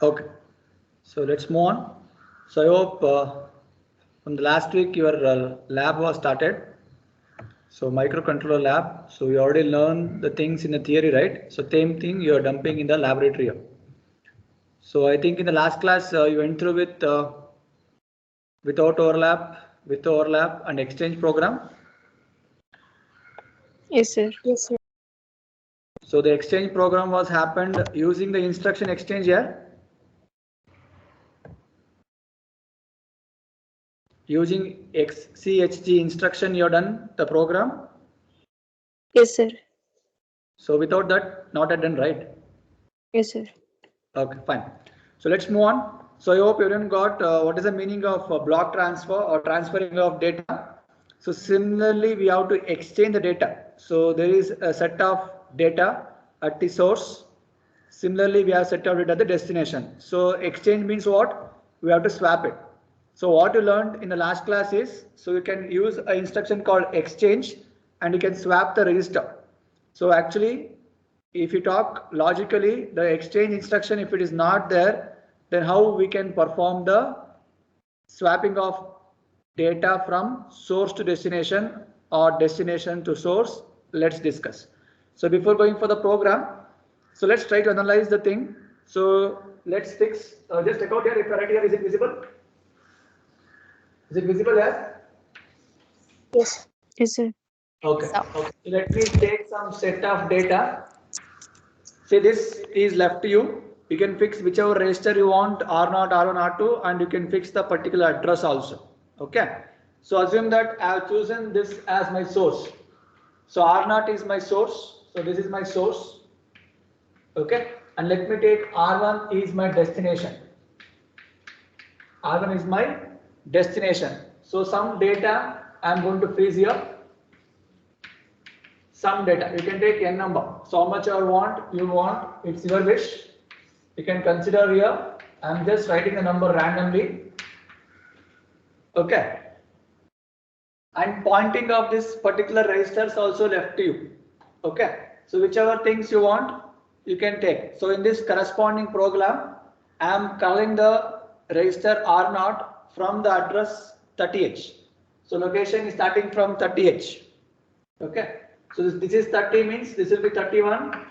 Okay, so let's move on. So I hope from the last week your lab was started. So microcontroller lab. So you already learned the things in the theory, right? So same thing you are dumping in the laboratory here. So I think in the last class you went through with without overlap, with overlap and exchange program. Yes, sir. Yes, sir. So the exchange program was happened using the instruction exchange here. Using XCHG instruction you have done the program. Yes, sir. So without that not done, right? Yes, sir. Okay, fine. So let's move on. So I hope everyone got what is the meaning of block transfer or transferring of data. So similarly, we have to exchange the data. So there is a set of data at the source. Similarly, we have set of data at the destination. So exchange means what? We have to swap it. So what you learned in the last class is, so you can use an instruction called exchange and you can swap the register. So actually, if you talk logically, the exchange instruction, if it is not there, then how we can perform the swapping of data from source to destination or destination to source? Let's discuss. So before going for the program, so let's try to analyze the thing. So let's fix, just check out here if right here, is it visible? Is it visible here? Yes. Yes, sir. Okay. Okay. So let me take some set of data. Say this is left to you. You can fix whichever register you want, R0, R1, R2, and you can fix the particular address also. Okay. So assume that I have chosen this as my source. So R0 is my source. So this is my source. Okay. And let me take R1 is my destination. R1 is my destination. So some data I am going to freeze here. Some data, you can take n number. So how much you want, it's your wish. You can consider here. I'm just writing the number randomly. Okay. And pointing of this particular registers also left to you. Okay. So whichever things you want, you can take. So in this corresponding program, I am calling the register R0 from the address 30H. So location is starting from 30H. Okay. So this is 30 means this will be 31,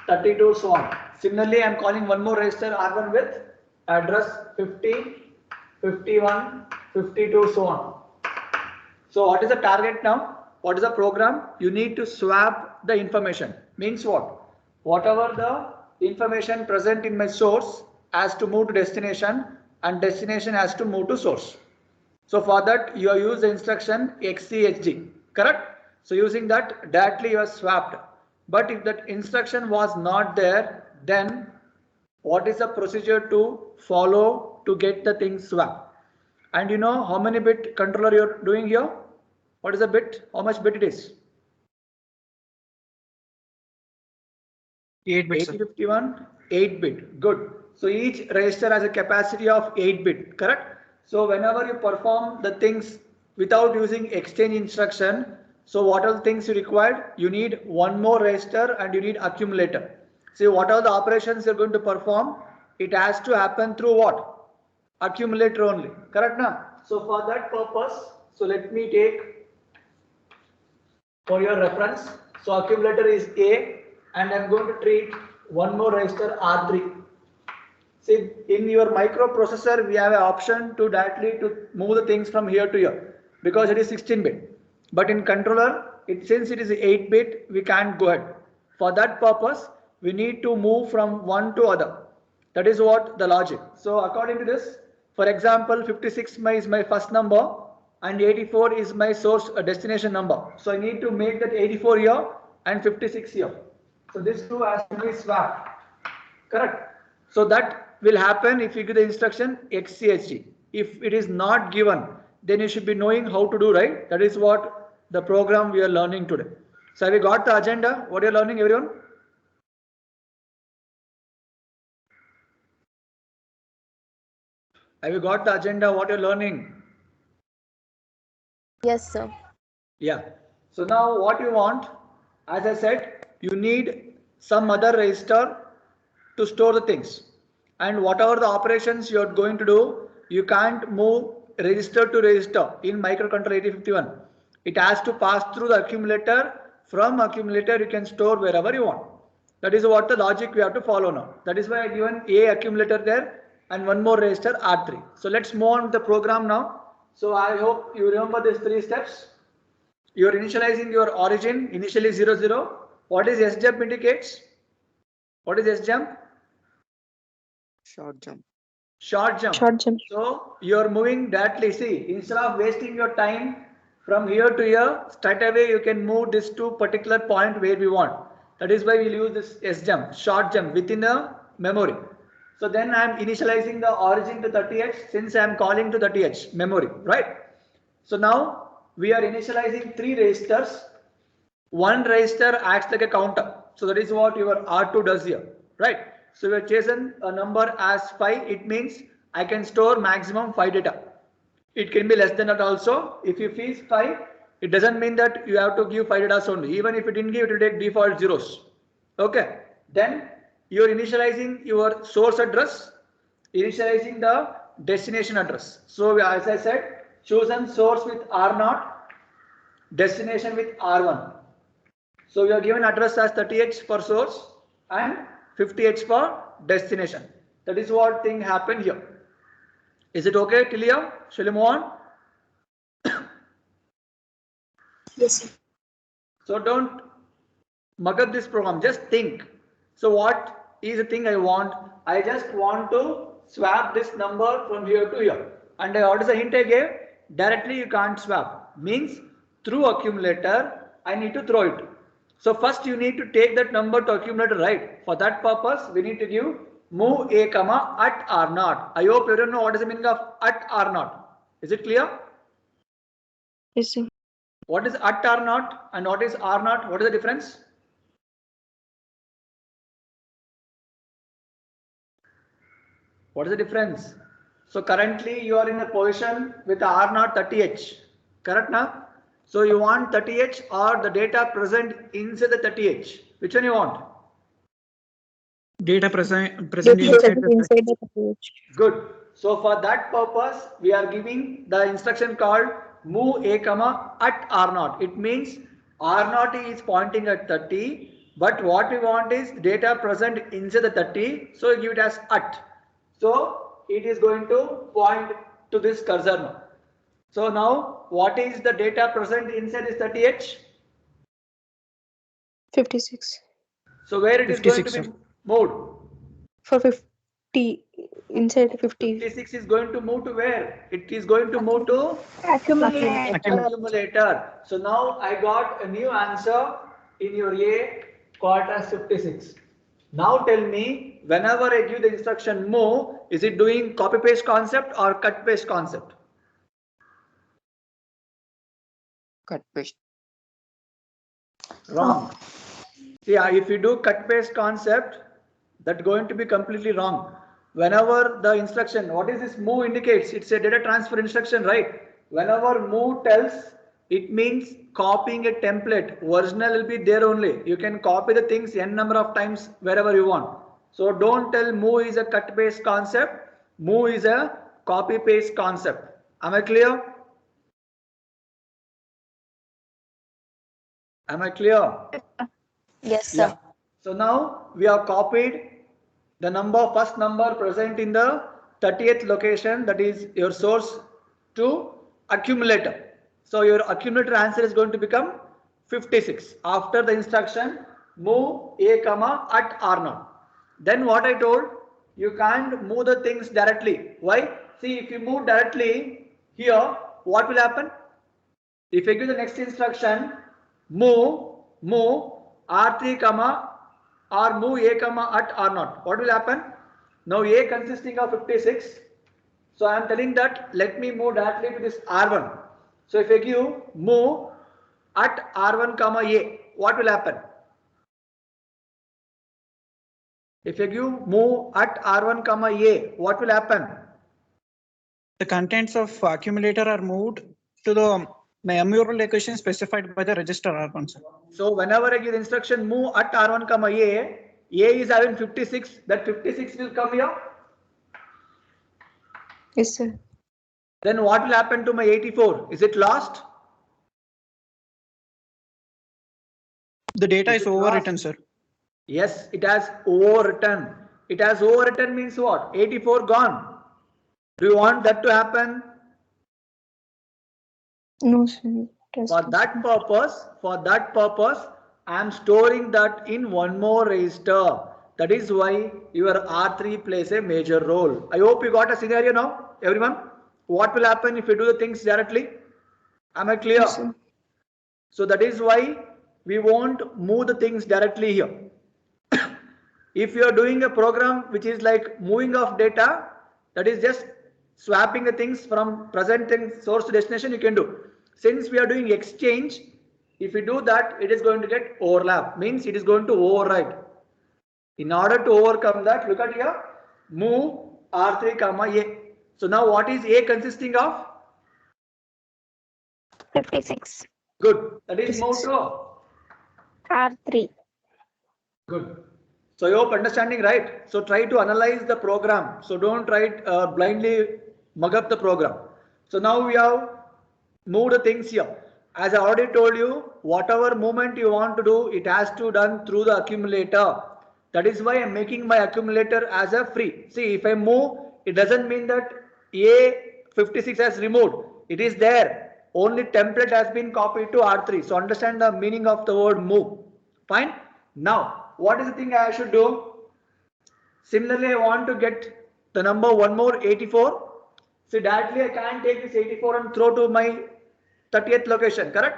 32, so on. Similarly, I am calling one more register R1 with address 50, 51, 52, so on. So what is the target now? What is the program? You need to swap the information. Means what? Whatever the information present in my source has to move to destination and destination has to move to source. So for that you have used the instruction XCHG, correct? So using that directly you are swapped. But if that instruction was not there, then what is the procedure to follow to get the thing swapped? And you know how many bit controller you are doing here? What is the bit? How much bit it is? 8 bits. 8051, 8 bit. Good. So each register has a capacity of 8 bit, correct? So whenever you perform the things without using exchange instruction, so what are the things you required? You need one more register and you need accumulator. See what are the operations you're going to perform? It has to happen through what? Accumulator only, correct now? So for that purpose, so let me take for your reference. So accumulator is A and I'm going to treat one more register R3. See, in your microprocessor, we have an option to directly to move the things from here to here because it is 16-bit. But in controller, since it is 8-bit, we can't go ahead. For that purpose, we need to move from one to other. That is what the logic. So according to this, for example, 56 is my first number and 84 is my source destination number. So I need to make that 84 here and 56 here. So this two has to be swapped. Correct. So that will happen if you give the instruction XCHG. If it is not given, then you should be knowing how to do, right? That is what the program we are learning today. So have you got the agenda? What are you learning, everyone? Have you got the agenda? What you're learning? Yes, sir. Yeah. So now what you want, as I said, you need some other register to store the things. and whatever the operations you're going to do, you can't move register to register in microcontroller 8051. It has to pass through the accumulator. From accumulator, you can store wherever you want. That is what the logic we have to follow now. That is why I given a accumulator there and one more register R3. So let's move on with the program now. So I hope you remember these 3 steps. You are initializing your origin, initially 0, 0. What is sjump indicates? What is sjump? Short jump. Short jump. Short jump. So you are moving directly. See, instead of wasting your time from here to here, straight away you can move this to particular point where we want. That is why we'll use this sjump, short jump within a memory. So then I am initializing the origin to 30H since I am calling to 30H memory, right? So now we are initializing 3 registers. One register acts like a counter. So that is what your R2 does here, right? So we have chosen a number as 5. It means I can store maximum 5 data. It can be less than that also. If you feed 5, it doesn't mean that you have to give 5 data only. Even if it didn't give, it will take default zeros. Okay. Then you are initializing your source address, initializing the destination address. So as I said, chosen source with R0, destination with R1. So we are given address as 30H for source and 50H for destination. That is what thing happened here. Is it okay till here? Shall we move on? Yes, sir. So don't mug up this program, just think. So what is the thing I want? I just want to swap this number from here to here. And what is the hint I gave? Directly you can't swap. Means through accumulator, I need to throw it. So first you need to take that number to accumulator, right? For that purpose, we need to give move a comma at R0. I hope you don't know what is the meaning of at R0. Is it clear? Yes, sir. What is at R0 and what is R0? What is the difference? What is the difference? So currently you are in a position with the R0 30H, correct now? So you want 30H or the data present inside the 30H. Which one you want? Data present Data inside the inside the page. Good. So for that purpose, we are giving the instruction called move a comma at R0. It means R0 is pointing at 30, but what we want is data present inside the 30. So we give it as at. So it is going to point to this cursor now. So now what is the data present inside this 30H? 56. So where it is going to 56, be moved? For 50. Inside 50. 56 is going to move to where? It is going to move to Accumulator. accumulator. So now I got a new answer in your A called as 56. Now tell me, whenever I give the instruction move, is it doing copy paste concept or cut paste concept? cut paste. Wrong. Yeah, if you do cut paste concept, that's going to be completely wrong. Whenever the instruction, what is this move indicates? It's a data transfer instruction, right? Whenever move tells, it means copying a template. Original will be there only. You can copy the things n number of times wherever you want. So don't tell move is a cut paste concept. Move is a copy paste concept. Am I clear? Am I clear? Yes, sir. Yeah. So now we have copied the number, first number present in the 30th location, that is your source, to accumulator. So your accumulator answer is going to become 56 after the instruction move a comma at R0. Then what I told, you can't move the things directly. Why? See, if you move directly here, what will happen? If I give the next instruction move R3 comma or move a comma at R0, what will happen? Now a consisting of 56. So I am telling that let me move directly to this R1. So if I give move at R1 comma a, what will happen? If I give move at R1 comma a, what will happen? The contents of accumulator are moved to the memory location specified by the register R1. So whenever I give the instruction move at R1 comma a is having 56, that 56 will come here. Yes, sir. Then what will happen to my 84? Is it lost? The data Is is it overwritten, lost? sir. Yes, it has overwritten. It has overwritten means what? 84 gone. Do you want that to happen? No, sir. For that purpose, I am storing that in one more register. That is why your R3 plays a major role. I hope you got a scenario now, everyone. What will happen if you do the things directly? Am I clear? Yes, sir. So that is why we won't move the things directly here. If you are doing a program which is like moving of data, that is just swapping the things from present and source to destination, you can do. Since we are doing exchange, if we do that, it is going to get overlap, means it is going to override. In order to overcome that, look at here, move R3 comma A. So now what is A consisting of? 56. Good. That is moved 56. to R3. good. So you hope understanding, right? So try to analyze the program. So don't try blindly mug up the program. So now we have moved the things here. As I already told you, whatever movement you want to do, it has to done through the accumulator. That is why I'm making my accumulator as a free. See, if I move, it doesn't mean that A56 has removed. It is there. Only template has been copied to R3. So understand the meaning of the word move. Fine. Now, what is the thing I should do? Similarly, I want to get the number one more 84. So directly I can't take this 84 and throw to my 30th location, correct?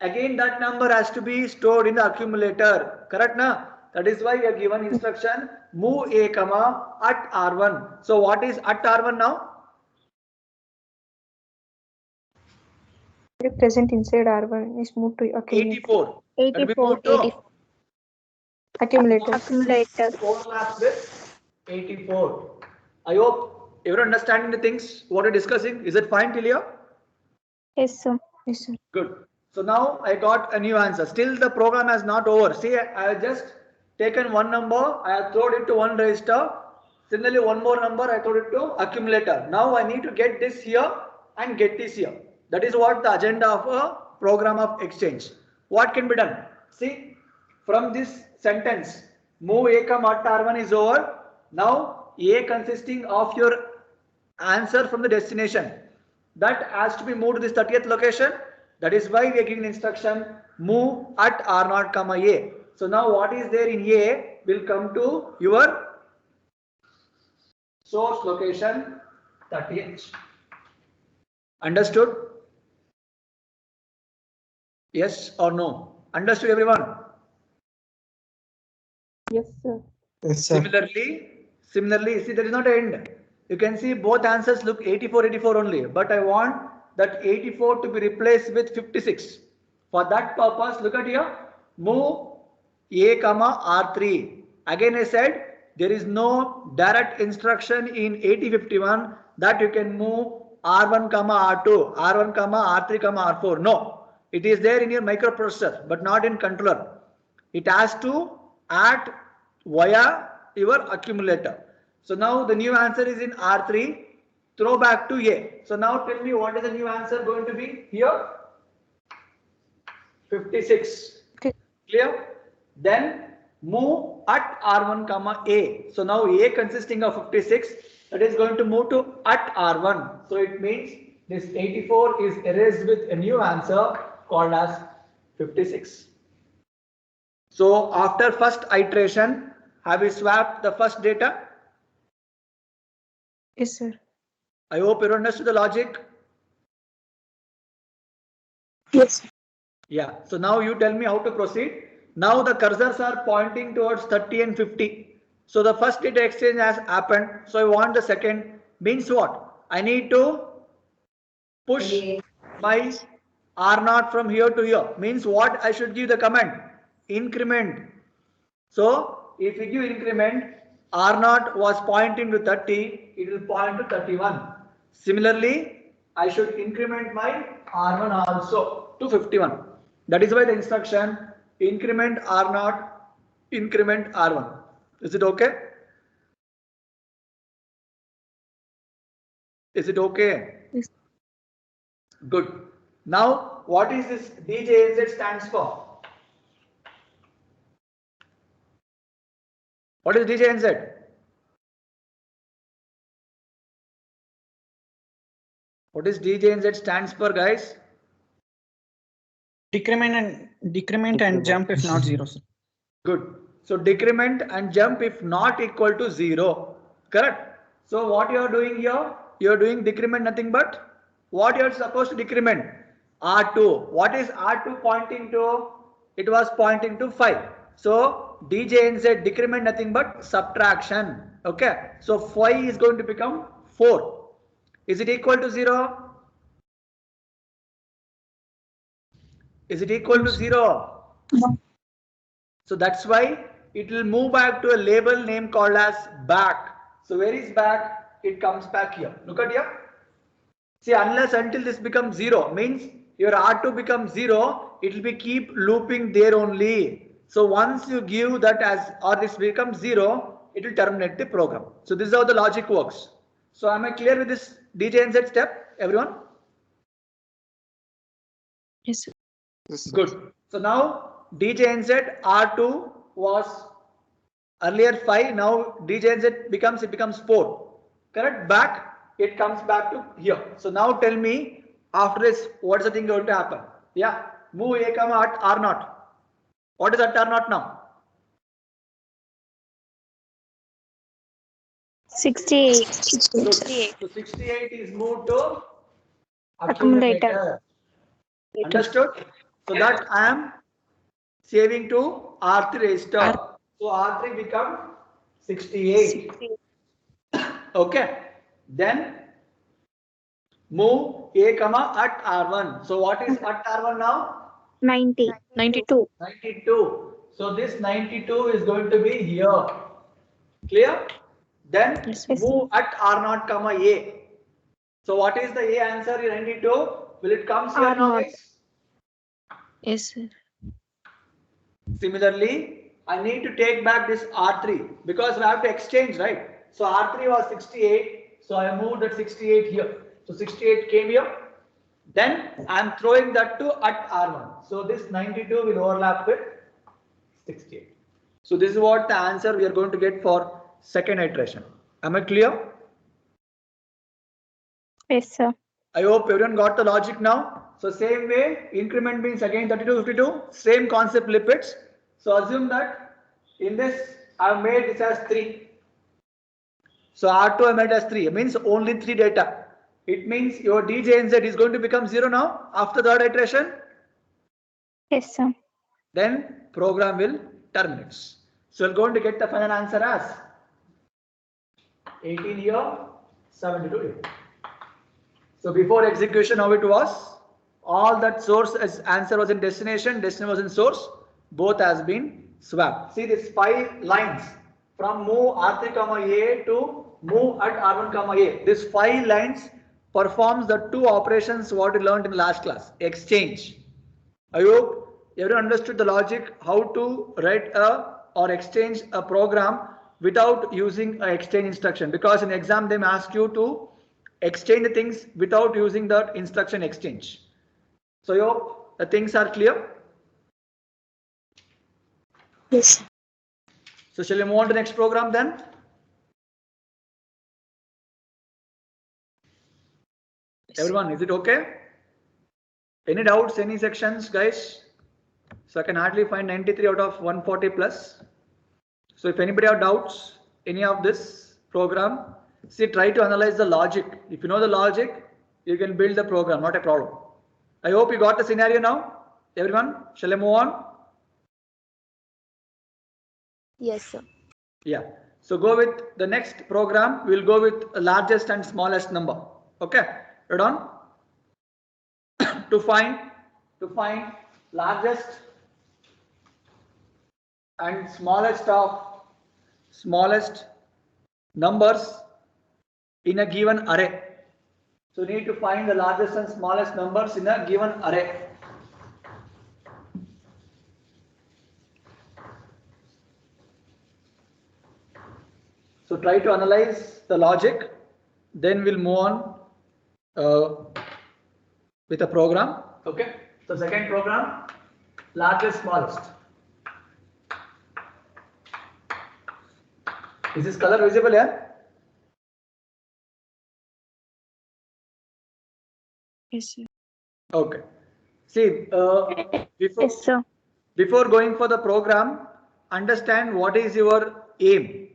Again, that number has to be stored in the accumulator, correct na? That is why we are given instruction move a comma at R1. So what is at R1 now? Present inside R1 is moved to accumulator. 84. That will be 84. moved to 84. Accumulator. Accumulator. overlaps with 84. I hope everyone understanding the things what we're discussing. Is it fine till here? Yes, sir. Yes, sir. Good. So now I got a new answer. Still the program has not over. See, I have just taken one number, I have thrown it to one register. Similarly, one more number, I throw it to accumulator. Now I need to get this here and get this here. That is what the agenda of a program of exchange. What can be done? See, from this sentence, move A comma R1 is over. Now A consisting of your answer from the destination, that has to be moved to this 30th location. That is why we are giving instruction move at R0 comma A. So now what is there in A will come to your source location 30th. Understood? Yes or no? Understood everyone? Yes, sir. Yes, sir. Similarly, see there is not an end. You can see both answers look 84, 84 only, but I want that 84 to be replaced with 56. For that purpose, look at here, move A comma R3. Again I said, there is no direct instruction in 8051 that you can move R1 comma R2, R1 comma R3 comma R4. No, it is there in your microprocessor, but not in controller. It has to act via your accumulator. So now the new answer is in R3, throw back to A. So now tell me what is the new answer going to be here? 56. Okay. Clear? Then move at R1 comma A. So now A consisting of 56, that is going to move to at R1. So it means this 84 is erased with a new answer called as 56. So after first iteration, have we swapped the first data? Yes, sir. I hope you understood the logic. Yes, sir. Yeah. So now you tell me how to proceed. Now the cursors are pointing towards 30 and 50. So the first data exchange has happened. So I want the second. Means what? I need to push my R0 from here to here. Means what? I should give the command? Increment. So if you give increment, R0 was pointing to 30, it will point to 31. Similarly, I should increment my R1 also to 51. That is why the instruction increment R0, increment R1. Is it okay? Is it okay? Yes. Good. Now, what is this DJNZ stands for? What is DJNZ? What is DJNZ stands for, guys? Decrement and jump if not 0, sir. Good. So decrement and jump if not equal to 0. Correct. So what you are doing here? You are doing decrement nothing but what you are supposed to decrement? R2. What is R2 pointing to? It was pointing to 5. So DJNZ decrement nothing but subtraction. Okay. So 5 is going to become 4. Is it equal to 0? Is it equal to 0? No. So that's why it will move back to a label name called as back. So where is back? It comes back here. Look at here. See, unless until this becomes 0 means your R2 becomes 0, it will be keep looping there only. So once you give that as or this becomes 0, it will terminate the program. So this is how the logic works. So am I clear with this DJNZ step, everyone? Yes, sir. Good. So now DJNZ R2 was earlier 5. Now DJNZ becomes 4. Correct? Back it comes back to here. So now tell me after this what is the thing going to happen? Yeah. Move A comma at R0. What is at R0 now? 68. So 68 is moved to Accumulator. accumulator. Understood? So that I am saving to R3 register. So R3 become 68. Okay. Then move A comma at R1. So what is at R1 now? 90. 92. 92. So this 92 is going to be here. Clear? Then Yes. move at R0 comma A. So what is the A answer in 92? Will it come here now, R0. guys? Yes, sir. Similarly, I need to take back this R3 because we have to exchange, right? So R3 was 68. So I moved that 68 here. So 68 came here. Then I am throwing that to at R1. So this 92 will overlap with 68. So this is what the answer we are going to get for second iteration. Am I clear? Yes, sir. I hope everyone got the logic now. So same way, increment means again 32, 52, same concept lipids. So assume that in this I have made this as 3. So R2 I made as 3, it means only 3 data. It means your DJNZ is going to become 0 now after third iteration. Yes, sir. Then program will terminate. So we're going to get the final answer as 18 here, 72 here. So before execution, how it was? All that source as answer was in destination, destination was in source. Both has been swapped. See these 5 lines from move R3 comma A to move at R1 comma A. These 5 lines performs the 2 operations what we learned in last class. Exchange. I hope everyone understood the logic how to write a or exchange a program without using an exchange instruction, because in exam they may ask you to exchange the things without using that instruction exchange. So I hope the things are clear. Yes. So shall we move on to the next program then? Everyone, is it okay? Any doubts, any sections, guys? So I can hardly find 93 out of 140 plus. So if anybody have doubts, any of this program, see, try to analyze the logic. If you know the logic, you can build the program, not a problem. I hope you got the scenario now. Everyone, shall I move on? Yes, sir. Yeah. So go with the next program. We'll go with the largest and smallest number. Okay. Right on. to find largest and smallest numbers in a given array. So we need to find the largest and smallest numbers in a given array. So try to analyze the logic, then we'll move on uh, with a program. Okay. So second program, largest, smallest. Is this color visible here? Yes, sir. Okay. See, Yes, sir. before going for the program, understand what is your aim.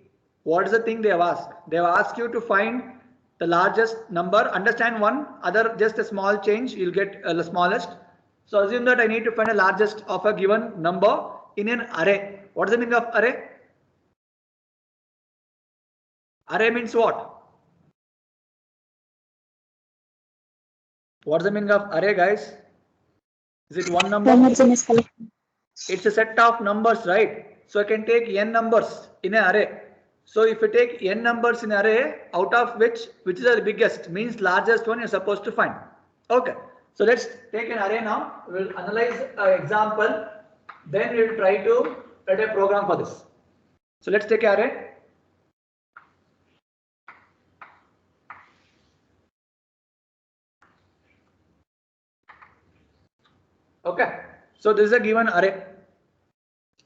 What is the thing they have asked? They have asked you to find the largest number. Understand one, other just a small change, you'll get the smallest. So assume that I need to find the largest of a given number in an array. What is the meaning of array? Array means what? What's the meaning of array, guys? Is it one number? Homogeneous collection. It's a set of numbers, right? So I can take n numbers in an array. So if you take n numbers in an array, out of which is the biggest, means largest one you're supposed to find. Okay. So let's take an array now. We'll analyze an example. Then we'll try to write a program for this. So let's take an array. Okay. So this is a given array.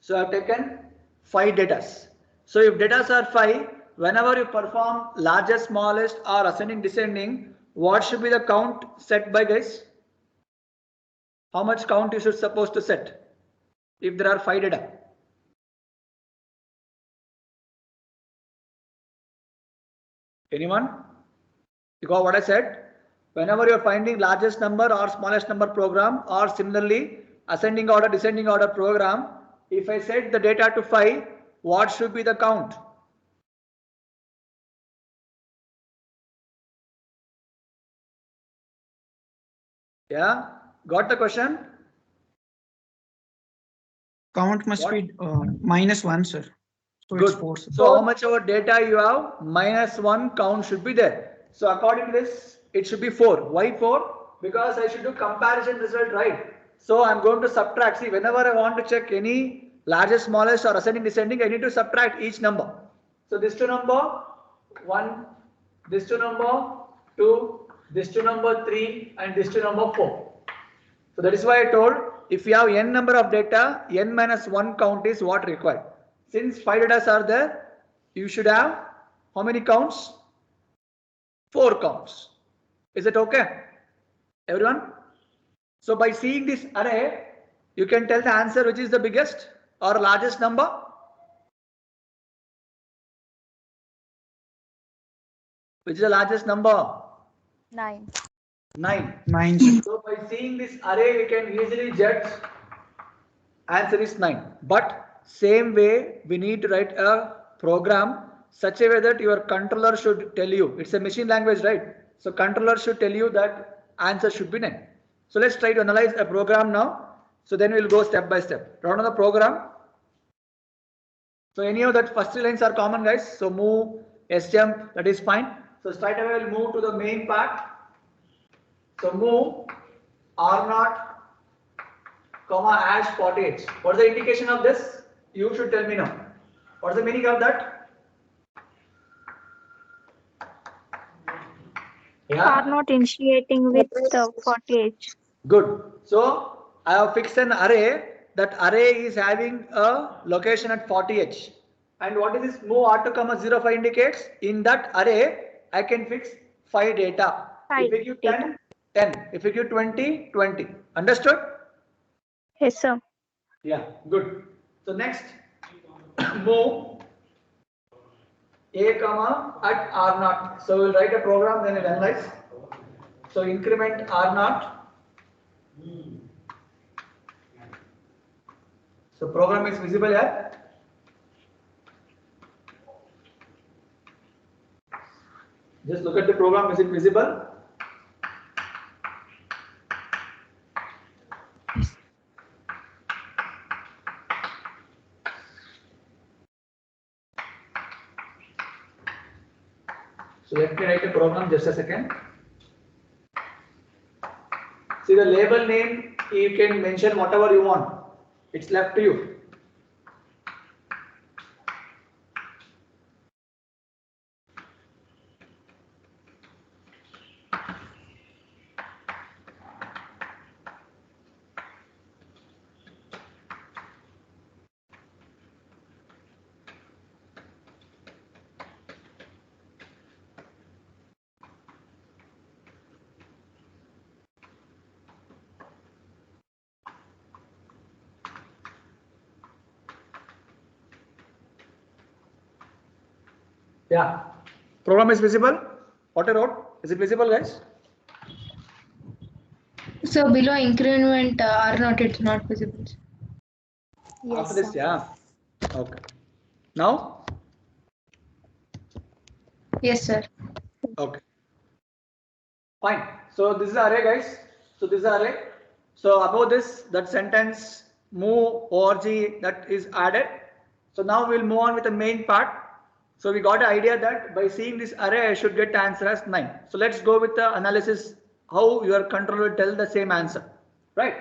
So I've taken 5 datas. So if datas are 5, whenever you perform largest, smallest or ascending, descending, what should be the count set by, guys? How much count you should supposed to set if there are 5 data? Anyone? You got what I said? Whenever you are finding largest number or smallest number program, or similarly ascending order, descending order program, if I set the data to 5, what should be the count? Yeah, got the question? Count must What? be -1, sir. So Good. it's 4, sir. So how much our data you have? -1 count should be there. So according to this, it should be 4. Why 4? Because I should do comparison result, right? So I'm going to subtract. See, whenever I want to check any largest, smallest or ascending, descending, I need to subtract each number. So this to number 1, this to number 2, this to number 3 and this to number 4. So that is why I told if you have n number of data, n minus 1 count is what required. Since 5 data are there, you should have how many counts? 4 counts. Is it okay? Everyone? So by seeing this array, you can tell the answer which is the biggest or largest number. Which is the largest number? 9. 9. 9, sir. So by seeing this array, we can easily judge answer is 9. But same way, we need to write a program such a way that your controller should tell you. It's a machine language, right? So controller should tell you that answer should be 9. So let's try to analyze a program now. So then we'll go step by step. Run on the program. So any of that first 3 lines are common, guys. So move, sjump, that is fine. So straight away we'll move to the main part. So move R0, comma hash 48. What is the indication of this? You should tell me now. What is the meaning of that? Are not initiating with 48. Good. So I have fixed an array. That array is having a location at 40h. And what is this move R2, comma 05 indicates? In that array, I can fix 5 data. 5 if you give data. 10, 10. If you give 20, 20. Understood? Yes, sir. Yeah, good. So next, move a comma at R0. So we'll write a program, then we'll analyze. So increment R0. So program is visible here. Just look at the program, is it visible? So let me write a program, just a second. See the label name, you can mention whatever you want. It's left to you. Yeah. Program is visible. What I wrote, is it visible, guys? So below increment R naught, it's not visible. After Yes, this, sir. yeah. Okay. Now, Yes, sir. okay. Fine. So this is the array, guys. So this is the array. So above this, that sentence move org that is added. So now we'll move on with the main part. So we got an idea that by seeing this array, I should get the answer as 9. So let's go with the analysis, how your controller will tell the same answer, right?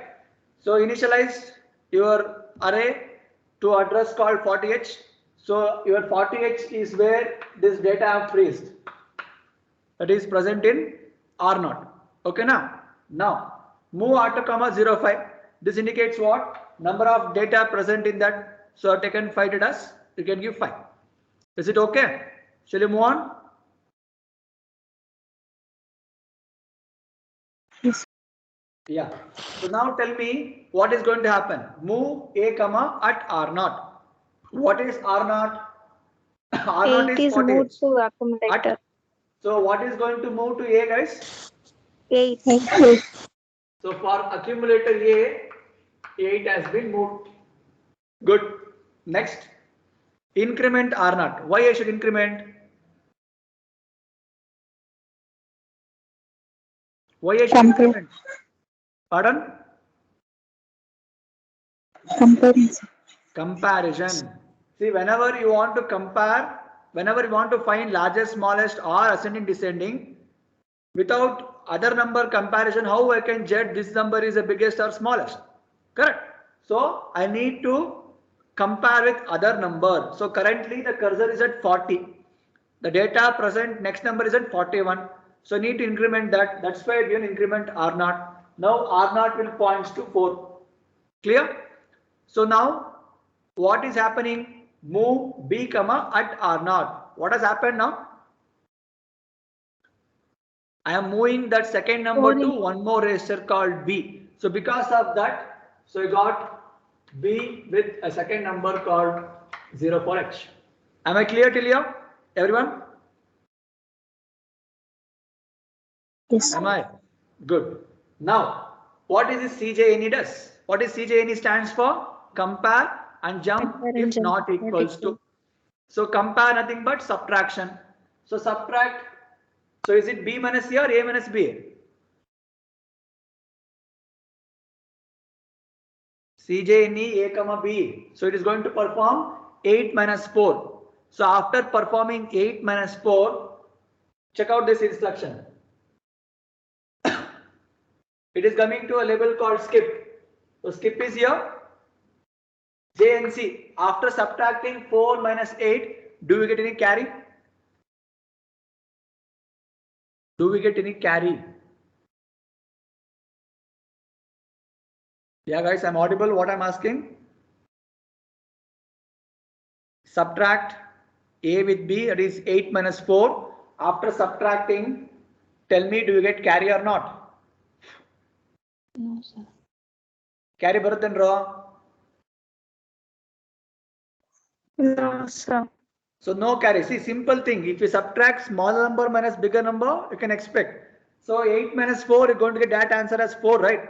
So initialize your array to address called 40h. So your 40h is where this data have freezed. That is present in R0. Okay now? Now move auto comma 05. This indicates what? Number of data present in that. So taken 5 data, you can give 5. Is it okay? Shall you move on? Yes. Yeah. So now tell me what is going to happen. Move a comma at R0. What is R0? R0 8 is is 48. moved to accumulator. At, so what is going to move to A, guys? 8. So for accumulator A, 8 has been moved. Good. Next, increment R0. Why I should increment? Why I should increment? Pardon? Comparison. Comparison. See, whenever you want to compare, whenever you want to find largest, smallest, or ascending, descending, without other number comparison, how I can judge this number is the biggest or smallest? Correct. So I need to compare with other number. So currently the cursor is at 40. The data present next number is at 41. So I need to increment that. That's why I give an increment R0. Now R0 will points to 4. Clear? So now what is happening? Move B comma at R0. What has happened now? I am moving that second number to one more register called B. So because of that, so I got B with a second number called 04H. Am I clear till here, everyone? Yes. Am I? Good. Now, what is this CJNE does? What is CJNE stands for? Compare and jump Compare and if jump, not equals to. So compare nothing but subtraction. So subtract. So is it B minus C or A minus B? CJNE A comma B. So it is going to perform 8 minus 4. So after performing 8 minus 4, check out this instruction. It is coming to a label called skip. So skip is here. J and C. After subtracting 4 minus 8, do we get any carry? Do we get any carry? Yeah, guys, I'm audible. What I'm asking? Subtract A with B, that is 8 minus 4. After subtracting, tell me, do you get carry or not? No, sir. Carry Bharat raw. No, sir. So no carry. See, simple thing. If you subtract smaller number minus bigger number, you can expect. So 8 minus 4, you're going to get that answer as 4, right?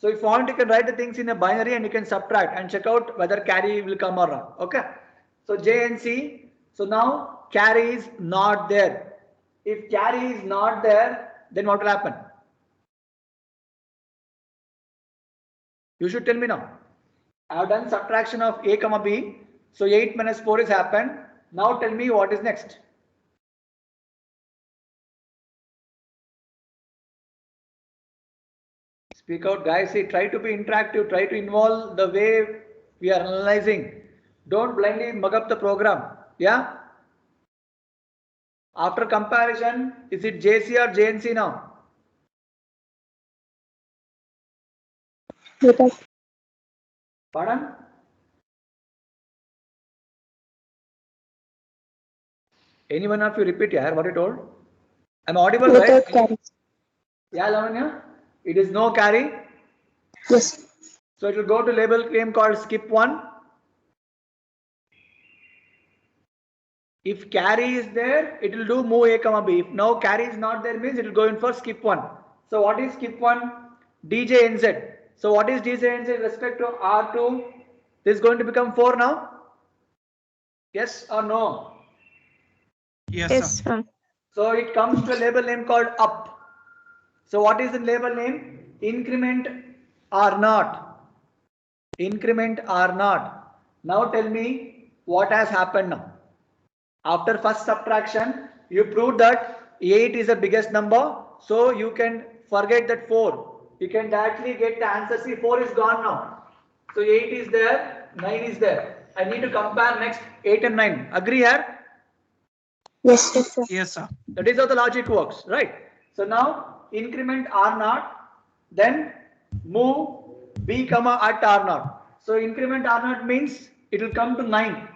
So if you want, you can write the things in a binary and you can subtract and check out whether carry will come or not. Okay. So J and C. So now carry is not there. If carry is not there, then what will happen? You should tell me now. I have done subtraction of A comma B. So 8 minus 4 is happened. Now tell me what is next. Speak out, guys. See, try to be interactive. Try to involve the way we are analyzing. Don't blindly mug up the program. Yeah. After comparison, is it JC or JNC now? Without. Pardon? Any one of you repeat here what you told? I'm audible, Without right? carry. Yeah, Lavanya. It is no carry. Yes. So it will go to label claim called skip 1. If carry is there, it will do move a comma b. If now carry is not there, means it will go in for skip 1. So what is skip 1? DJNZ. So what is DJNZ with respect to R2? This is going to become 4 now? Yes or no? Yes, Yes, sir. sir. So it comes to a label name called up. So what is the label name? Increment R0. Increment R0. Now tell me what has happened now. After first subtraction, you proved that 8 is the biggest number. So you can forget that 4. You can directly get the answer. See, 4 is gone now. So 8 is there, 9 is there. I need to compare next 8 and 9. Agree here? Yes, yes, sir. Yes, sir. That is how the logic works, right? So now increment R0, then move B comma at R0. So increment R0 means it will come to 9.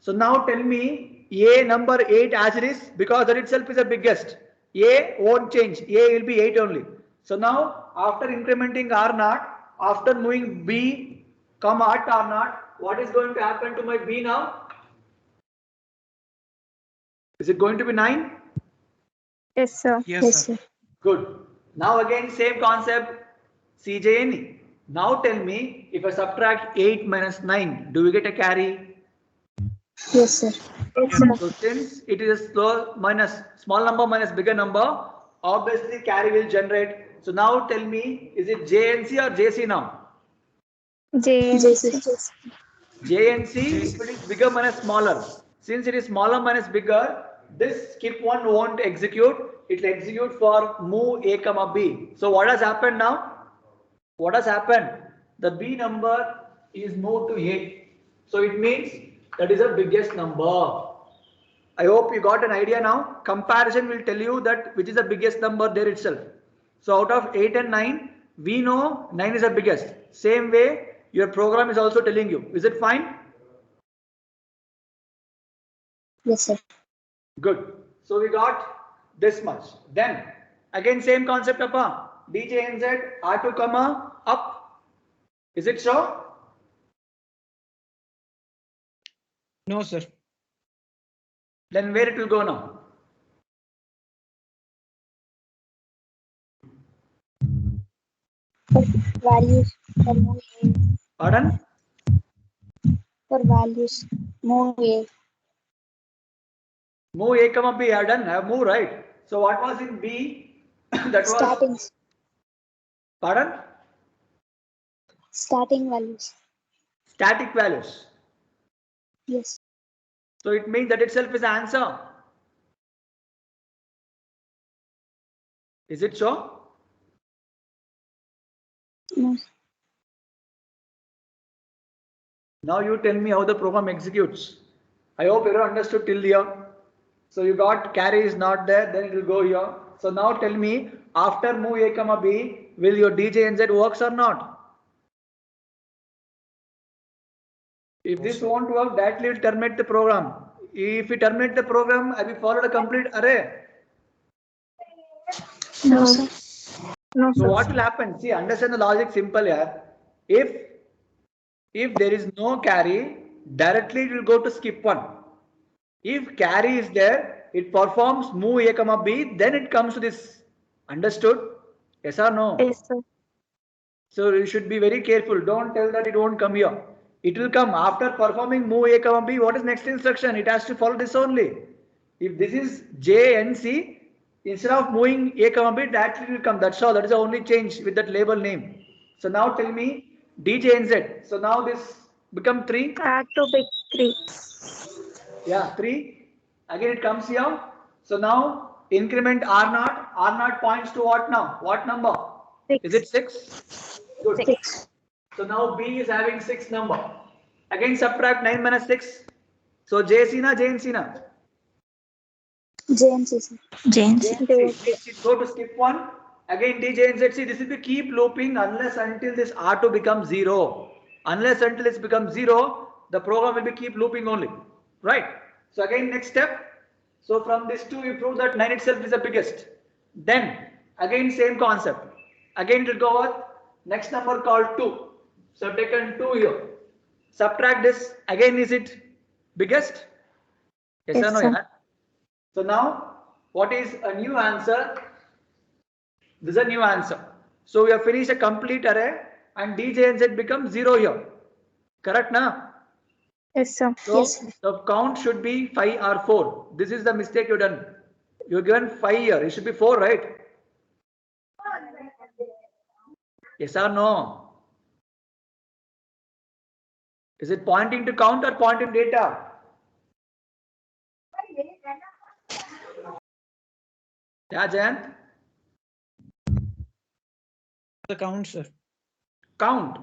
So now tell me A number 8 as it is, because that itself is the biggest. A won't change. A will be 8 only. So now after incrementing R0, after moving B comma at R0, what is going to happen to my B now? Is it going to be 9? Yes, sir. Yes, Yes, sir. sir. Good. Now again same concept, CJNE. Now tell me, if I subtract 8 minus 9, do we get a carry? Yes, sir. Yes, sir. So since it is a small number minus bigger number, obviously carry will generate. So now tell me, is it JNC or JC now? JC. JNC, if it is bigger minus smaller. Since it is smaller minus bigger, this skip 1 won't execute. It will execute for move A comma B. So what has happened now? What has happened? The B number is moved to A. So it means that is the biggest number. I hope you got an idea now. Comparison will tell you that which is the biggest number there itself. So out of 8 and 9, we know 9 is the biggest. Same way, your program is also telling you. Is it fine? Yes, sir. Good. So we got this much. Then again same concept of DJNZ R2 comma up. Is it so? No, sir. Then where it will go now? For values, for move A. Pardon? For values, move A. Move A comma B. I have done. I have moved, right? So what was in B? That was. Starting. Pardon? Starting values. Static values. Yes. So it means that itself is the answer. Is it so? No. Now you tell me how the program executes. I hope everyone understood till here. So you got carry is not there, then it will go here. So now tell me, after move A comma B, will your DJNZ works or not? If this won't work, that will terminate the program. If we terminate the program, have you followed a complete array? No, sir. No, So sir. what will happen? See, understand the logic simple here. If there is no carry, directly it will go to skip 1. If carry is there, it performs move A comma B, then it comes to this. Understood? Yes or no? Yes, sir. So you should be very careful. Don't tell that it won't come here. It will come after performing move A comma B. What is next instruction? It has to follow this only. If this is J and C, instead of moving A comma B, that will come. That's all. That is the only change with that label name. So now tell me DJ and Z. So now this become 3. Add to big 3. Yeah, 3. Again it comes here. So now increment R0. R0 points to what now? What number? 6. Is it 6? Good. 6. So now B is having 6 number. Again subtract 9 minus 6. So JC na JNC na? JNC, sir. JNC. Go to skip 1. Again DJNZ. See, this will be keep looping unless until this R2 becomes 0. Unless until it becomes 0, the program will be keep looping only. Right? So again next step. So from this 2 you prove that 9 itself is the biggest. Then again same concept. Again it will go with next number called 2. So I've taken 2 here. Subtract this. Again is it biggest? Yes or Yes, no, sir. yaar? So now, what is a new answer? This is a new answer. So we have finished a complete array and D, J and Z become 0 here. Correct now? Yes, sir. So Yes, sir. the count should be 5 or 4. This is the mistake you've done. You're given 5 here. It should be 4, right? Yes or no? Is it pointing to count or pointing data? Yeah, Jayant? The count, sir. Count.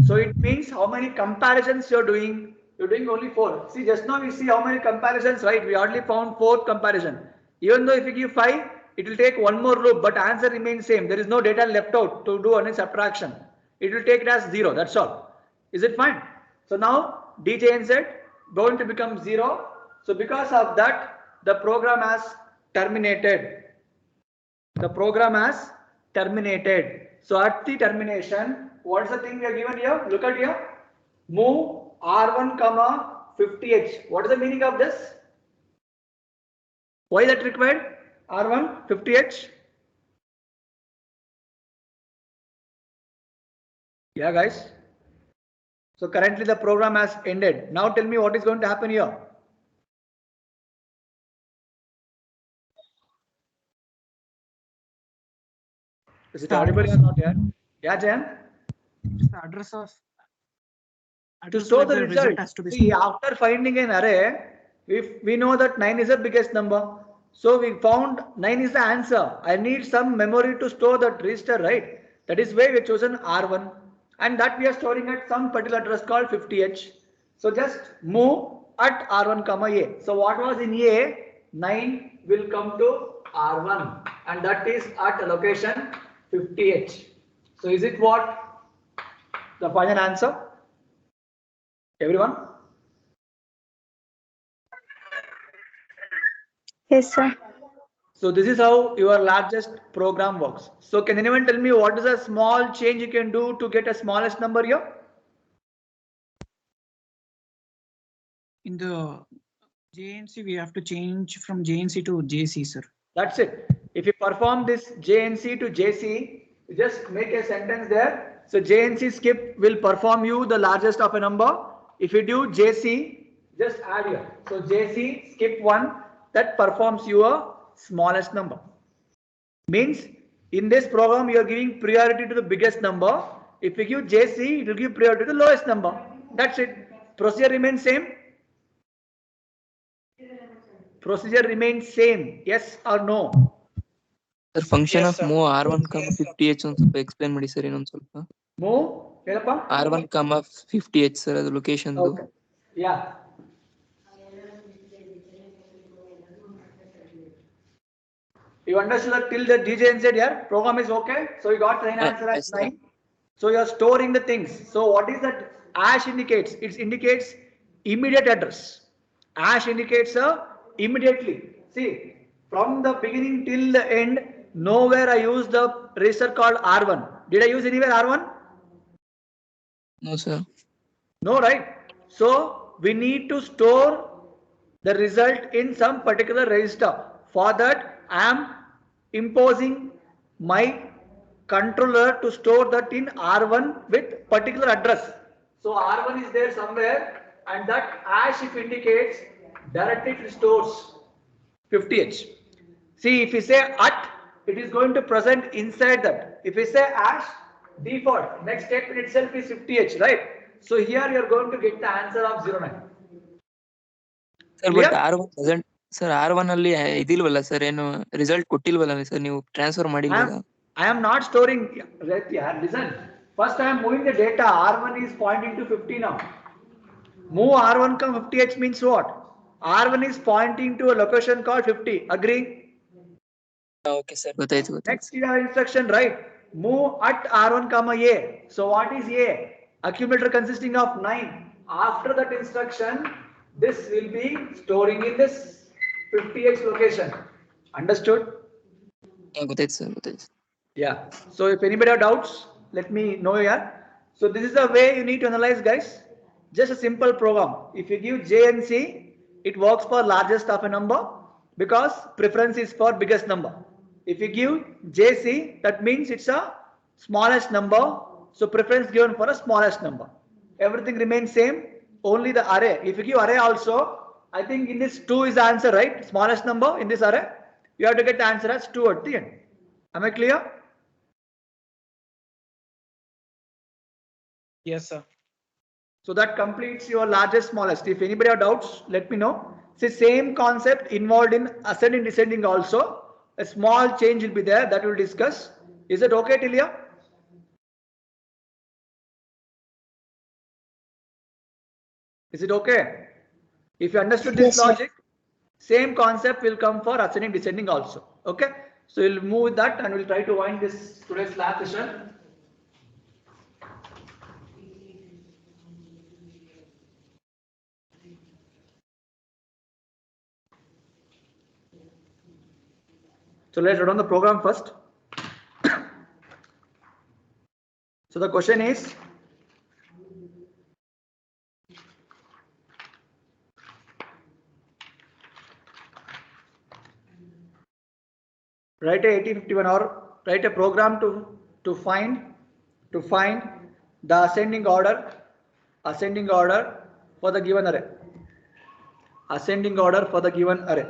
So it means how many comparisons you're doing. You're doing only 4. See, just now we see how many comparisons, right? We hardly found 4th comparison. Even though if you give 5, it will take one more loop, but answer remains same. There is no data left out to do any subtraction. It will take it as 0. That's all. Is it fine? So now D, J and Z going to become 0. So because of that, the program has terminated. The program has terminated. So at the termination, what's the thing we are given here? Look at here. Move R1 comma 50H. What is the meaning of this? Why is that required? R1 50H. Yeah, guys. So currently the program has ended. Now tell me what is going to happen here. Is it audible or not? Yeah, Jan? The address of To address store where the result, has to be see, stored. after finding an array, if we know that 9 is the biggest number, so we found 9 is the answer. I need some memory to store that register, right? That is why we have chosen R1, and that we are storing at some particular address called 50H. So just move at R1 comma A. So what was in A, 9 will come to R1, and that is at a location 50H. So is it what the final answer? Everyone? Yes, sir. So this is how your largest program works. So can anyone tell me what is a small change you can do to get a smallest number here? In the JNC, we have to change from JNC to JC, sir. That's it. If you perform this JNC to JC, you just make a sentence there. So JNC skip will perform you the largest of a number. If you do JC, just add here. So JC skip 1, that performs your smallest number. Means in this program you are giving priority to the biggest number. If you give JC, it will give priority to the lowest number. That's it. Procedure remains same. Procedure remains same. Yes or no? Sir, function Yes, of sir. move R1 comma 50H ಒಂದು ಸ್ವಲ್ಪ explain ಮಾಡಿ sir ಇನ್ನೊಂದು ಸ್ವಲ್ಪ. Move. ಏನಪ್ಪ? R1 comma 50H sir ಅದು location. Okay. Yeah. You understood that till the DJ and said, yeah, program is okay. So you got the answer as Yes, sir. 9. So you are storing the things. So what is that hash indicates? It indicates immediate address. Hash indicates immediately. See, from the beginning till the end, nowhere I use the register called R1. Did I use anywhere R1? No sir. No, right? So we need to store the result in some particular register. For that, I am imposing my controller to store that in R1 with particular address. So R1 is there somewhere, and that hash if indicates directly it stores 50H. See, if you say at, it is going to present inside that. If you say hash, default, next statement itself is 50H, right? So here you are going to get the answer of 09. Sir Clear? But R1 present sir R1 ಅಲ್ಲಿ ಇದಿಲ್ವಲ್ಲ sir, ಏನು result ಕೊಟ್ಟಿಲ್ವಲ್ಲ sir, ನೀವು transfer ಮಾಡಿಲ್ವಲ್ಲ? I am not storing. Listen. First I am moving the data. R1 is pointing to 50 now. Move R1 come 50H means what? R1 is pointing to a location called 50. Agree? Okay sir, ಗೊತ್ತಾಯ್ತು ಗೊತ್ತಾಯ್ತು. Next you have instruction, right? Move at R1 comma A. So what is A? Accumulator consisting of 9. After that instruction, this will be storing in this 50H location. Understood? ಗೊತ್ತಾಯ್ತು sir, ಗೊತ್ತಾಯ್ತು. Yeah. So if anybody have doubts, let me know here. So this is the way you need to analyze, guys. Just a simple program. If you give J and C, it works for largest of a number because preference is for biggest number. If you give JC, that means it's a smallest number. So preference given for a smallest number. Everything remains same. Only the array. If you give array also, I think in this 2 is the answer, right? Smallest number in this array. You have to get the answer as 2 at the end. Am I clear? Yes, sir. So that completes your largest, smallest. If anybody have doubts, let me know. See, same concept involved in ascending, descending also. A small change will be there that we'll discuss. Is it okay till here? Is it okay? If you understood this Yes, sir. logic, same concept will come for ascending, descending also. Okay. So we'll move with that and we'll try to wind this today's lab session. So let's run on the program first. So the question is, write a 8051 or write a program to find the ascending order for the given array. Ascending order for the given array.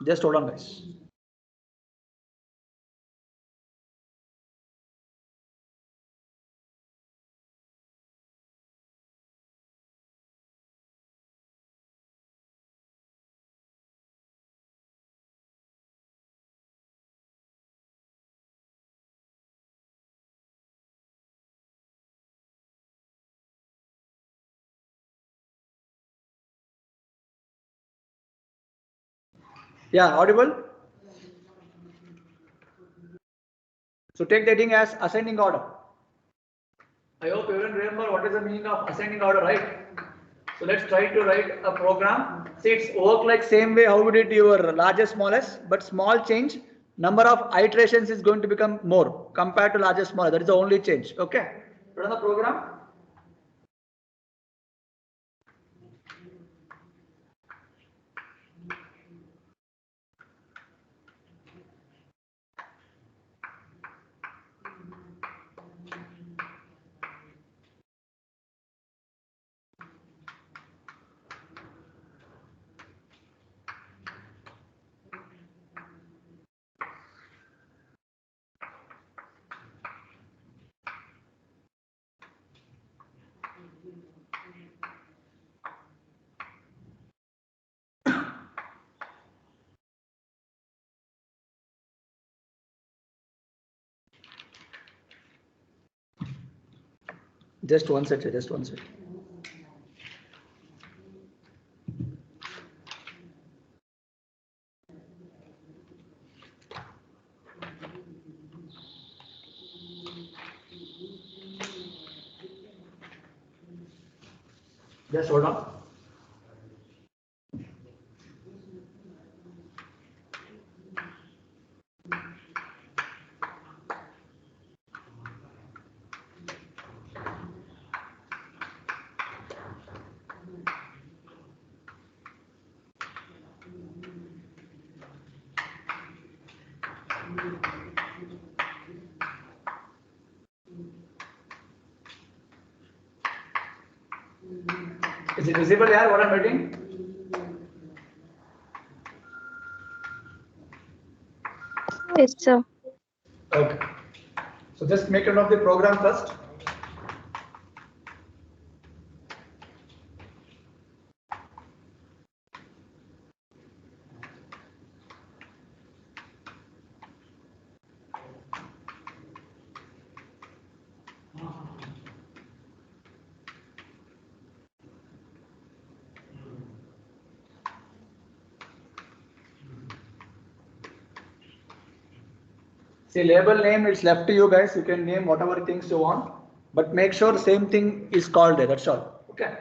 Just hold on, guys. Yeah, audible. So take the heading as ascending order. I hope everyone remember what is the meaning of ascending order, right? So let's try to write a program. See, it's work like same way how we did your largest, smallest, but small change. Number of iterations is going to become more compared to largest, smaller. That is the only change. Okay. Run the program. Just one second. Just one second. Just hold on. Is it visible here what I'm writing? Yes, sir. Okay. So just make a note of the program first. See, label name, it's left to you guys. You can name whatever things you want, but make sure the same thing is called there. That's all. Okay.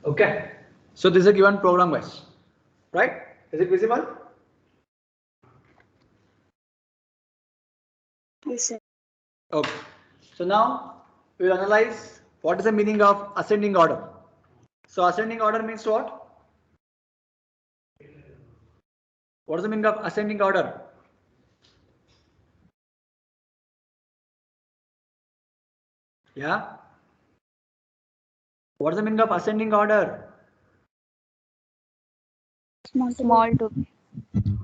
Okay. So this is a given program wise, right? Is it visible? Yes, sir. Okay. So now we will analyze what is the meaning of ascending order. So ascending order means what? What is the meaning of ascending order? Yeah. What is the meaning of ascending order? Small to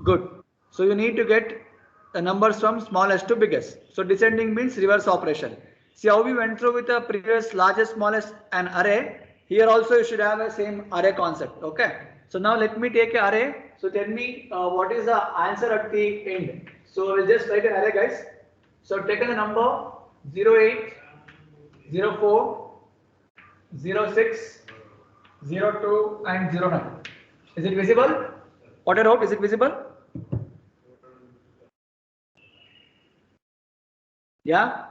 Good. So you need to get the numbers from smallest to biggest. So descending means reverse operation. See how we went through with the previous largest, smallest and array. Here also you should have a same array concept. Okay. So now let me take an array. So tell me what is the answer at the end. So we'll just write an array, guys. So take the number 08, 04, 06, 02 and 09. Is it visible? What I wrote, is it visible? Yeah?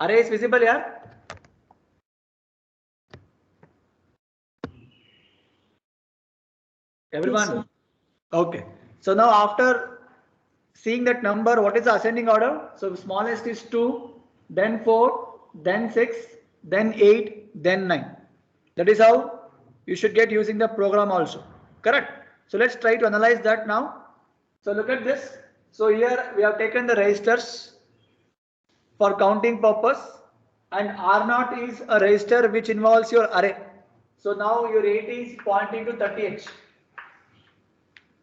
Array is visible, yeah? Everyone? Yes, Okay. So now after seeing that number, what is the ascending order? So smallest is 2, then 4, then 6, then 8, then 9. That is how you should get using the program also. Correct? So let's try to analyze that now. So look at this. So here we have taken the registers for counting purpose, and R0 is a register which involves your array. So now your 80 is pointing to 30H.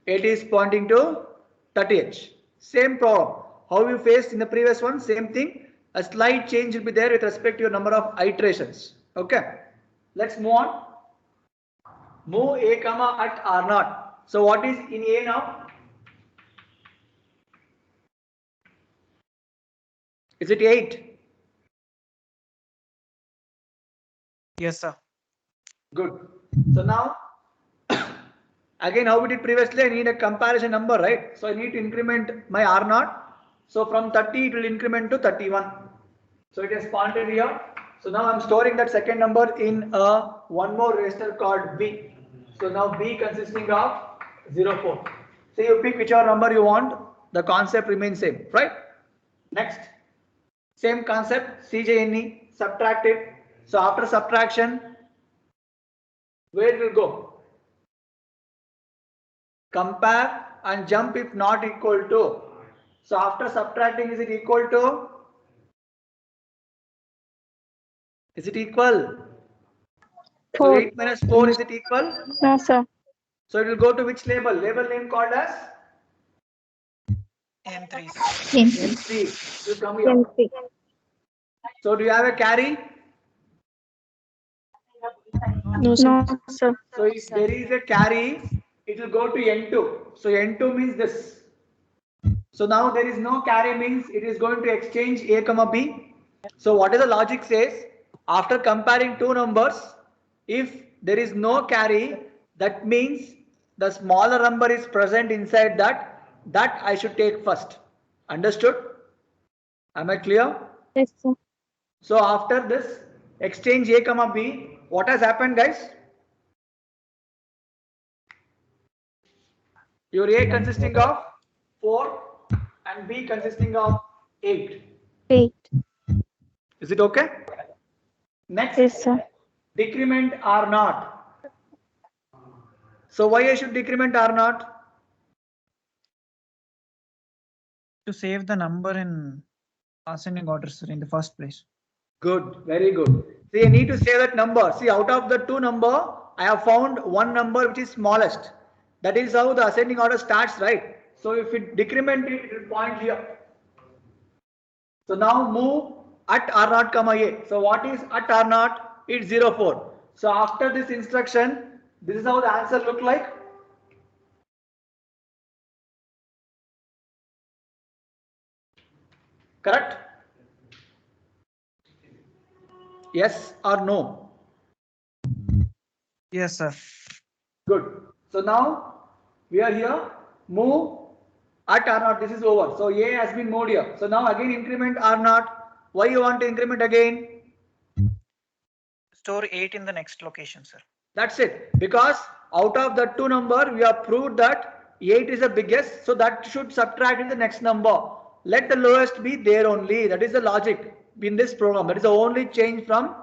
80 is pointing to 30H. Same problem. How you faced in the previous one, same thing. A slight change will be there with respect to your number of iterations. Okay. Let's move on. Move A comma at R0. So what is in A now? Is it 8? Yes, sir. Good. So now, again, how we did previously, I need a comparison number, right? So I need to increment my R0. So from 30, it will increment to 31. So it is pointed here. So now I'm storing that second number in one more register called B. So now B consisting of 04. So you pick whichever number you want. The concept remains same, right? Next, same concept, CJNE, subtract it. So after subtraction, where it will go? Compare and jump if not equal to. So after subtracting, is it equal to? Is it equal? So 4. 8 minus 4, is it equal? No, sir. So it will go to which label? Label name called as N3. N3. You come here. M3. So do you have a carry? No, sir. So if there is a carry, it will go to N2. So N2 means this. So now there is no carry means it is going to exchange A comma B. So what is the logic says? After comparing two numbers, if there is no carry, that means the smaller number is present inside that I should take first. Understood? Am I clear? Yes, sir. So after this exchange A comma B, what has happened, guys? Your A consisting of 4 and B consisting of 8. 8. Is it okay? Next, Yes, sir. decrement R0. So why I should decrement R0? To save the number in ascending order, sir, in the first place. Good, very good. See, I need to say that number. See, out of the two number, I have found one number which is smallest. That is how the ascending order starts, right? So if it decrement it, it will point here. So now move at R0 comma A. So what is at R0? It's 04. So after this instruction, this is how the answer look like. Correct? Yes or no? Yes, sir. Good. So now we are here. Move at R0. This is over. So A has been moved here. So now again increment R0. Why you want to increment again? store 8 in the next location, sir. That's it. Because out of the two number, we have proved that 8 is the biggest. So that should subtract in the next number. Let the lowest be there only. That is the logic in this program. That is the only change from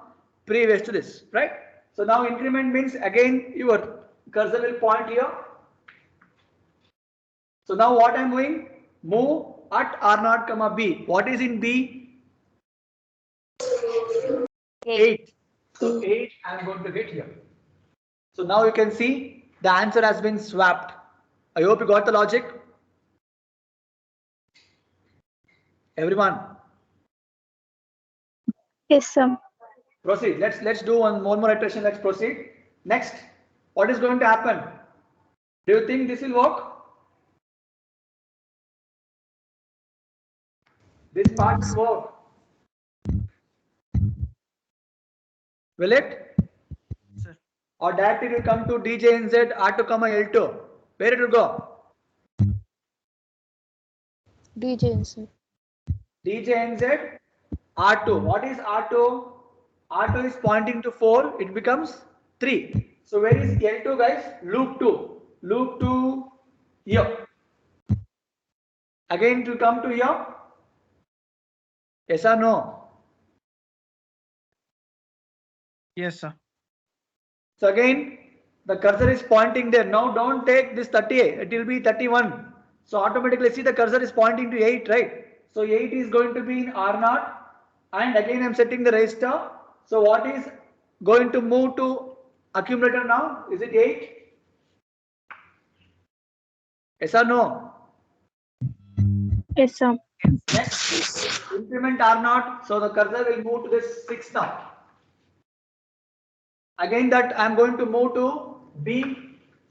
previous to this, right? So now increment means again your cursor will point here. So now what I'm doing? Move at R0 comma B. What is in B? 8. So 8 I'm going to get here. So now you can see the answer has been swapped. I hope you got the logic. Everyone. Yes, sir. Proceed. Let's do one more iteration. Let's proceed. Next, what is going to happen? Do you think this will work? This part will work. Will it? Sir. Or directly it will come to DJ and Z R2 comma L2. Where it will go? DJ insert. DJ and Z R2. What is R2? R2 is pointing to 4. It becomes 3. So where is L2, guys? Loop 2. Loop 2 here. Again to come to here. Yes or no? Yes, sir. So again, the cursor is pointing there. Now don't take this 38. It will be 31. So automatically see the cursor is pointing to 8, right? So 8 is going to be in R0. And again I'm setting the register. So what is going to move to accumulator now? Is it 8? Yes or no? Yes, sir. Next, increment R0. So the cursor will move to this 6 now. Again that I am going to move to B.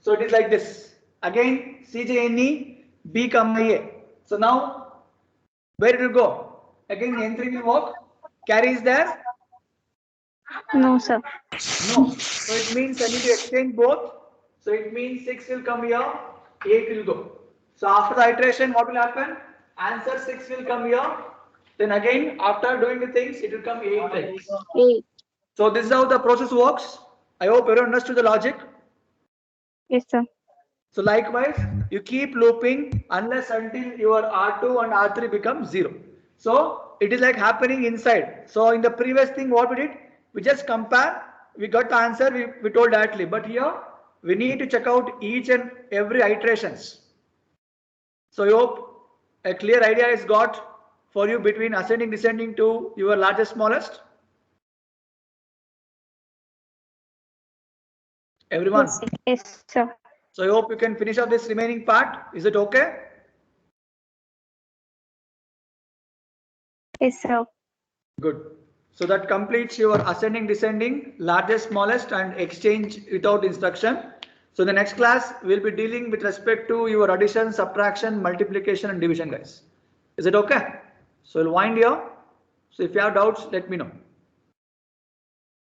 So it is like this. Again CJNE B comma A. So now where it will go? Again N3 will work. Carry is there? No, sir. No. So it means I need to exchange both. So it means 6 will come here, 8 will go. So after the iteration, what will happen? Answer 6 will come here. Then again, after doing the things, it will come 8 times. 8. So this is how the process works. I hope everyone understood the logic. Yes, sir. So likewise, you keep looping unless until your R2 and R3 become 0. So it is like happening inside. So in the previous thing, what we did? We just compare, we got the answer, we told directly. But here, we need to check out each and every iterations. So I hope a clear idea is got for you between ascending, descending to your largest, smallest. Everyone. Yes, sir. So I hope you can finish up this remaining part. Is it okay? Yes, sir. Good. So that completes your ascending, descending, largest, smallest, and exchange without instruction. So the next class we'll be dealing with respect to your addition, subtraction, multiplication, and division, guys. Is it okay? So we'll wind here. So if you have doubts, let me know.